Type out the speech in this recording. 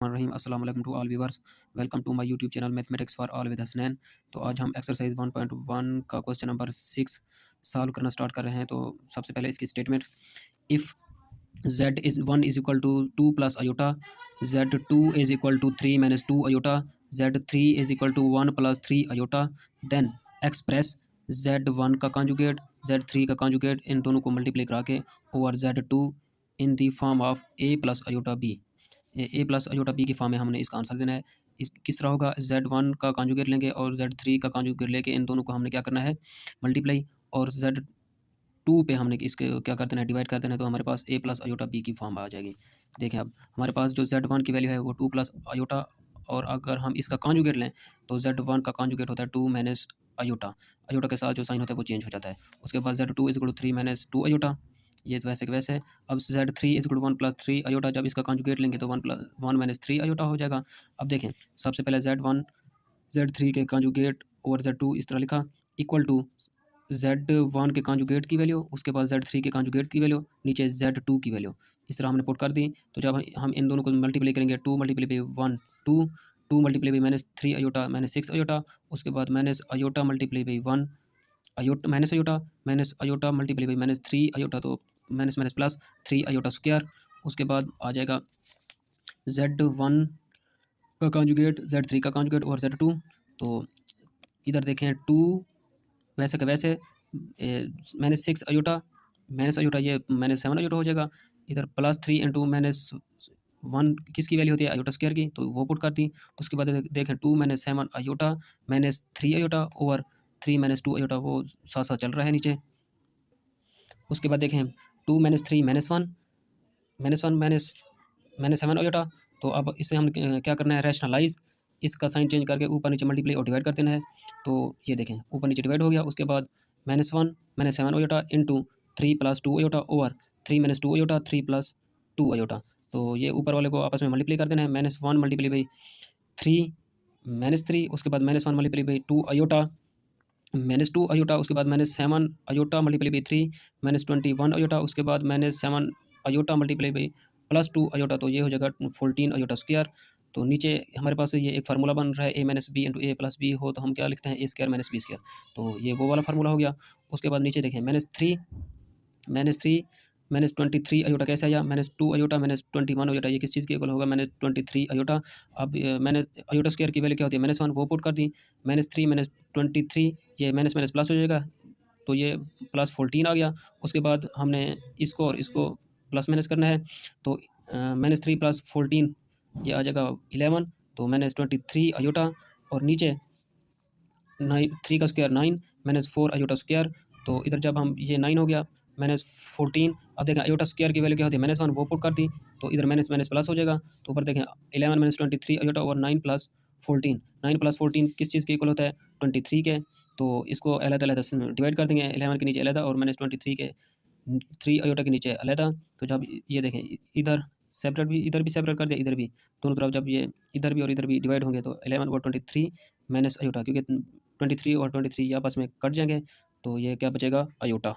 रहीम अस्सलाम वालेकुम to all viewers. Welcome to my YouTube channel mathematics for all with Hasnain. तो आज हम एक्सरसाइज 1.1 का क्वेश्चन नंबर 6 सॉल्व करना स्टार्ट कर रहे हैं। तो सबसे पहले इसकी statement, if z is 1 is equal to 2 plus iota, z2 is equal to 3 minus 2 iota, z3 is equal to 1 plus 3 iota, then express z1 का कॉन्जुगेट z3 का कॉन्जुगेट इन दोनों को मल्टीप्लाई करा के over z2 in the form of a plus iota b। A plus iota B की फॉर्म में हमने इसका आंसर देना है। इस किस तरह होगा, Z1 का कॉन्जुगेट लेंगे और Z3 का कॉन्जुगेट लेके इन दोनों को हमने क्या करना है, मल्टीप्लाई, और Z2 पे हमने इसके क्या कर देना है, डिवाइड कर देना है। तो हमारे पास ए प्लस अयोटा बी की फॉर्म आ जाएगी। देखें अब हमारे पास जो Z1 की वैल्यू है वो 2 प्लस अयोटा, और अगर हम इसका कॉन्जुगेट लें तो Z1 का कॉन्जुगेट होता है 2 माइनस अयोटा। अयोटा के साथ जो साइन होता है वो चेंज हो जाता है। उसके बाद Z2 is equal to 3 minus 2 iota, ये तो वैसे के वैसे है। अब Z3 is equal to 1 plus 3 iota, जब इसका कॉन्जुगेट लेंगे तो 1 माइनस 3 अयोटा हो जाएगा। अब देखें सबसे पहले Z1 Z3 के कॉन्जुगेट और Z2 इस तरह लिखा, इक्वल टू Z1 के कॉन्जुगेट की वैल्यू, उसके बाद Z3 के कॉन्जुगेट की वैल्यू, नीचे Z2 की वैल्यू, इस तरह हमने पुट कर दी। तो जब हम इन दोनों को मल्टीप्लाई करेंगे, 2 multiply by 1 2, 2 multiply by minus 3 iota minus 6 iota, उसके बाद minus iota multiply by 1 iota minus iota multiply by minus 3 iota, तो minus minus plus 3 iota square. उसके बाद आ जाएगा Z1 का कॉन्जुगेट, Z3 का कॉन्जुगेट और Z2। तो इधर देखें 2 वैसे का वैसे, माइनस 6 अयोटा माइनस अयोटा, ये माइनस 7 अयोटा हो जाएगा। इधर प्लस 3 इंटू माइनस 1 किसकी वैल्यू होती है, अयोटा स्क्वायर की, तो वो पुट कर दी। उसके बाद देखें 2 minus 7 iota minus 3 iota over 3 minus 2 iota, वो साथ साथ चल रहा है नीचे। उसके बाद देखें 2 minus 3 minus 1 minus minus 7 iota. तो अब इसे हम क्या करना है, रैशनलाइज, इसका साइन चेंज करके ऊपर नीचे मल्टीप्लाई और डिवाइड कर देना है। तो ये देखें ऊपर नीचे डिवाइड हो गया। उसके बाद -1 minus 7 iota into 3 plus 2 iota over 3 minus 2 iota 3 plus 2 iota. तो ये ऊपर वाले को आपस में मल्टीप्लाई कर देना है। -1 मल्टीप्लाई बाई 3 माइनस 3, उसके बाद -1 multiply by 2 iota minus 2 iota, उसके बाद -7 अयोटा मल्टीप्लाई बाई 3 -21 अयोटा, उसके बाद -7 iota multiply by plus 2 iota, तो ये हो जाएगा 14 अयोटा स्क्वायर। तो नीचे हमारे पास ये एक फार्मूला बन रहा है, a minus B into A plus B हो तो हम क्या लिखते हैं, A square minus B square. तो ये वो वाला फार्मूला हो गया। उसके बाद नीचे देखें -3 माइनस 23 अयोटा कैसे आया, -2 अयोटा -21 अयोटा, ये किस चीज़ के इक्वल होगा, -23 अयोटा। अब मैंने अयोटा स्क्वायर की वैल्यू क्या होती है, -1, वो पुट कर दी। -3 -23, ये माइनस माइनस प्लस हो जाएगा, तो ये प्लस 14 आ गया। उसके बाद हमने इसको और इसको प्लस माइनस करना है। तो -3 प्लस 14 ये आ जाएगा 11, तो -23 अयोटा, और नीचे 3 का स्क्वायर 9 -4 अयोटा स्क्वायर। तो इधर जब हम ये 9 हो गया -14, अब देखें अयोटा स्क्वायर की वैल्यू क्या होती है, -1, वो पुट कर दी। तो इधर माइनस माइनस प्लस हो जाएगा। तो ऊपर देखें 11 -23 अयोटा और 9 प्लस 14, 9 प्लस 14 किस चीज़ के इक्वल होता है, 23 के। तो इसको अलग-अलग डिवाइड कर देंगे, 11 के नीचे अलग और -23 के 3 अयोटा के नीचे अलग। तो जब ये देखें इधर सेपरेट भी, इधर भी सेपरेट कर दिया, इधर भी, दोनों तरफ जब ये इधर भी और इधर भी डिवाइड होंगे तो 11 और 23 माइनस अयोटा, क्योंकि 23 और 23 आपस में कट जाएंगे, तो ये क्या बचेगा, अयोटा।